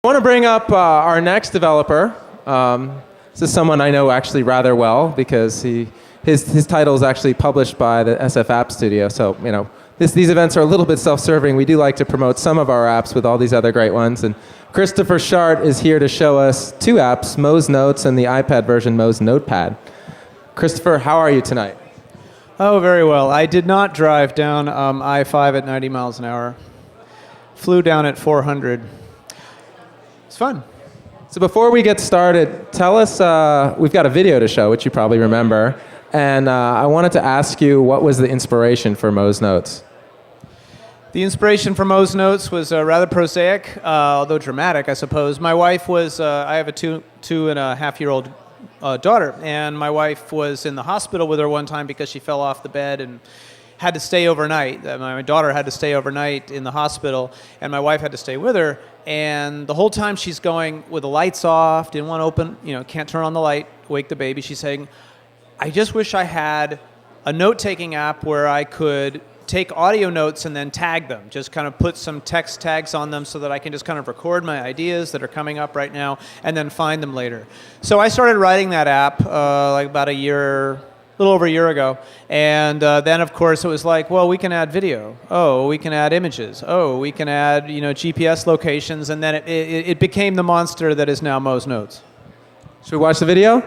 I want to bring up our next developer. This is someone I know actually rather well because his title is actually published by the SF App Studio. So, you know, these events are a little bit self-serving. We do like to promote some of our apps with all these other great ones. And Christopher Shart is here to show us two apps, Moes Notes and the iPad version, Moes Notepad. Christopher, how are you tonight? Oh, very well. I did not drive down I-5 at 90 miles an hour. Flew down at 400. It's fun. So before we get started, tell us, we've got a video to show, which you probably remember, and I wanted to ask you, what was the inspiration for Moes Notes? The inspiration for Moes Notes was rather prosaic, although dramatic, I suppose. My wife was, I have a two and a half year old daughter, and my wife was in the hospital with her one time because she fell off the bed and had to stay overnight. My daughter had to stay overnight in the hospital, and my wife had to stay with her. And the whole time she's going with the lights off, didn't want to open, can't turn on the light, wake the baby. She's saying, I just wish I had a note-taking app where I could take audio notes and then tag them, just kind of put some text tags on them so that I can just kind of record my ideas that are coming up right now and then find them later. So I started writing that app like about a little over a year ago, and then of course it was like, well, we can add video. Oh, we can add images. Oh, we can add GPS locations, and then it became the monster that is now Moes Notes. Should we watch the video?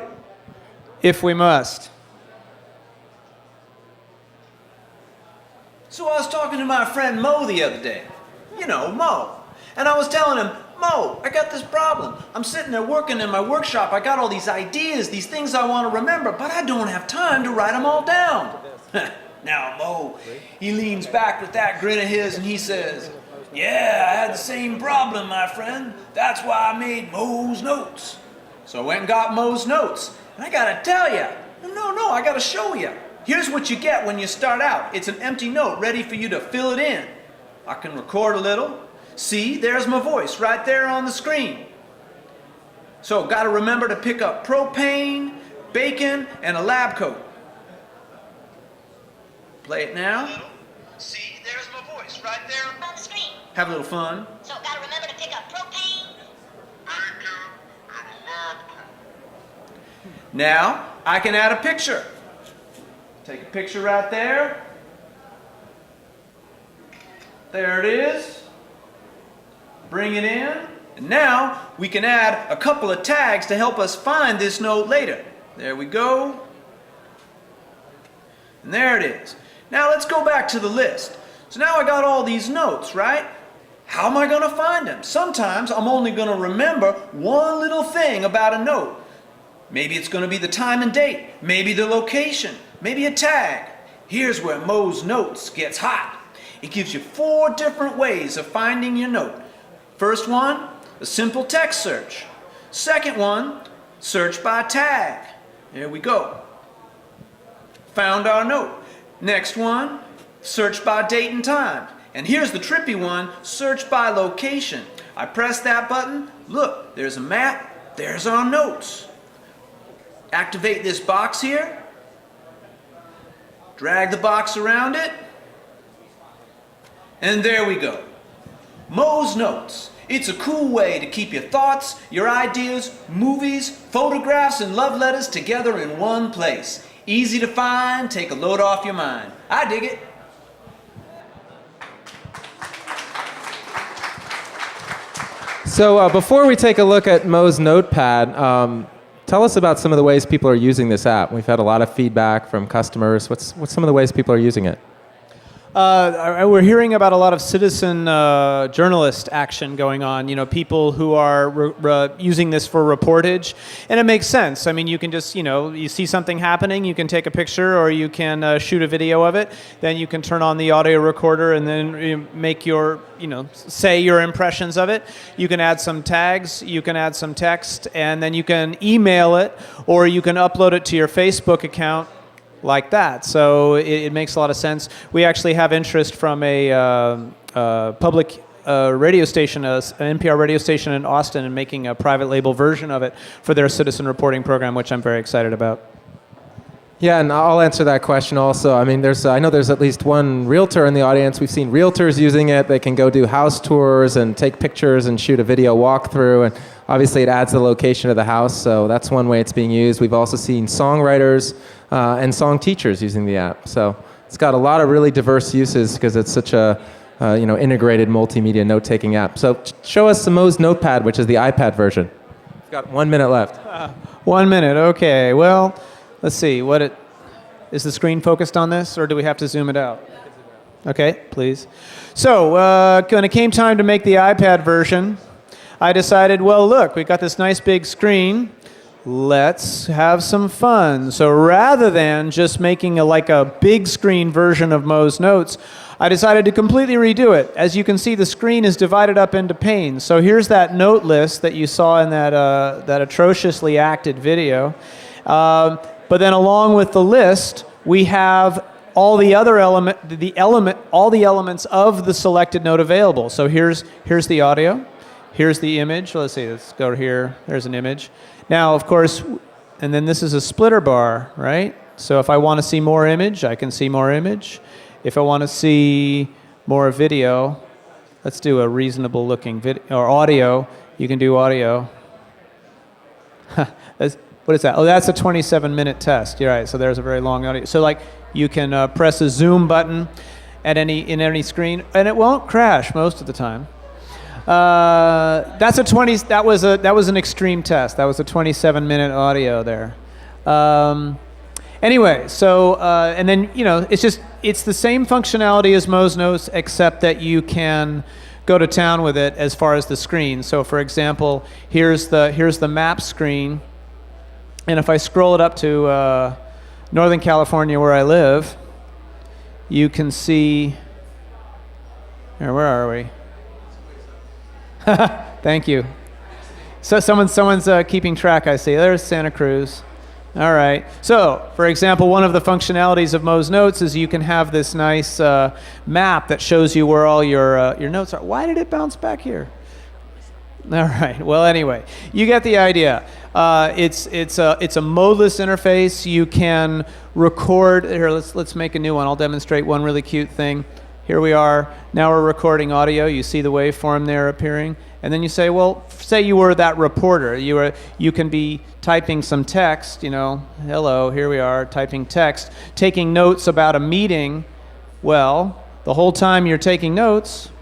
If we must. So I was talking to my friend Mo the other day. Mo. And I was telling him, Mo, I got this problem. I'm sitting there working in my workshop. I got all these ideas, these things I want to remember, but I don't have time to write them all down. Now, Mo, he leans back with that grin of his and he says, yeah, I had the same problem, my friend. That's why I made Moes Notes. So I went and got Moes Notes. And I got to tell you, no, I got to show you. Here's what you get when you start out. It's an empty note ready for you to fill it in. I can record a little. See, there's my voice right there on the screen. So, got to remember to pick up propane, bacon, and a lab coat. Play it now. See, there's my voice right there on the screen. Have a little fun. So, got to remember to pick up propane, bacon, and a lab coat. Now, I can add a picture. Take a picture right there. There it is. Bring it in, and now we can add a couple of tags to help us find this note later. There we go. And there it is. Now let's go back to the list. So now I got all these notes, right? How am I going to find them? Sometimes I'm only going to remember one little thing about a note. Maybe it's going to be the time and date, maybe the location, maybe a tag. Here's where Moes Notes gets hot. It gives you 4 different ways of finding your note. First one, a simple text search. Second one, search by tag. There we go. Found our note. Next one, search by date and time. And here's the trippy one, search by location. I press that button, look, there's a map, there's our notes. Activate this box here. Drag the box around it. And there we go. Moes Notes. It's a cool way to keep your thoughts, your ideas, movies, photographs, and love letters together in one place. Easy to find, take a load off your mind. I dig it. So before we take a look at Moes Notepad, tell us about some of the ways people are using this app. We've had a lot of feedback from customers. What's some of the ways people are using it? We're hearing about a lot of citizen journalist action going on. People who are using this for reportage, and it makes sense. I mean, you can just, you see something happening, you can take a picture, or you can shoot a video of it. Then you can turn on the audio recorder and then make your, say your impressions of it. You can add some tags, you can add some text, and then you can email it, or you can upload it to your Facebook account. Like that. So it makes a lot of sense. We actually have interest from a public radio station, an NPR radio station in Austin, in making a private label version of it for their citizen reporting program, which I'm very excited about. Yeah, and I'll answer that question also. I mean, I know there's at least one realtor in the audience. We've seen realtors using it. They can go do house tours and take pictures and shoot a video walkthrough. And obviously, it adds the location of the house. So that's one way it's being used. We've also seen songwriters and song teachers using the app. So it's got a lot of really diverse uses because it's such a integrated multimedia note-taking app. So show us the Moes Notepad, which is the iPad version. We've got 1 minute left. 1 minute. Okay. Well, let's see. Is the screen focused on this, or do we have to zoom it out? Okay, please. So when it came time to make the iPad version, I decided, well, look, we got this nice big screen. Let's have some fun. So rather than just making a big screen version of Moes Notes, I decided to completely redo it. As you can see, the screen is divided up into panes. So here's that note list that you saw in that atrociously acted video. But then along with the list, we have all the other all the elements of the selected note available. So here's the audio, here's the image. Let's see, let's go here. There's an image. Now, of course, and then this is a splitter bar, right? So if I want to see more image, I can see more image. If I want to see more video, let's do a reasonable looking video or audio. You can do audio. What is that? Oh, that's a 27-minute test. You're right. So there's a very long audio. So you can press a zoom button in any screen, and it won't crash most of the time. That was an extreme test. That was a 27-minute audio there. Anyway, so and then it's the same functionality as Moes Notes, except that you can go to town with it as far as the screen. So for example, here's the map screen. And if I scroll it up to Northern California, where I live, you can see. Where are we? Thank you. So someone's keeping track. I see. There's Santa Cruz. All right. So, for example, one of the functionalities of Moes Notes is you can have this nice map that shows you where all your notes are. Why did it bounce back here? All right. Well, anyway, you get the idea. It's a modeless interface. You can record. Here, let's make a new one. I'll demonstrate one really cute thing. Here we are. Now we're recording audio. You see the waveform there appearing, and then you say, well, say you were that reporter. You can be typing some text. Hello. Here we are typing text, taking notes about a meeting. Well, the whole time you're taking notes,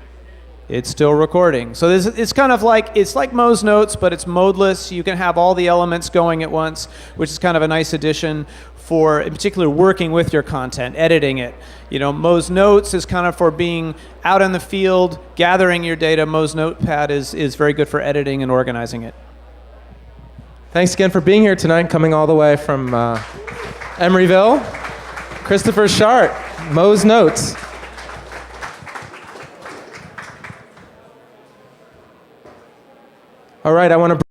it's still recording. So it's kind of like Moes Notes, but it's modeless. You can have all the elements going at once, which is kind of a nice addition for, in particular, working with your content, editing it. Moes Notes is kind of for being out in the field, gathering your data. Moes Notepad is very good for editing and organizing it. Thanks again for being here tonight, coming all the way from Emeryville. Christopher Shart, Moes Notes. All right, I want to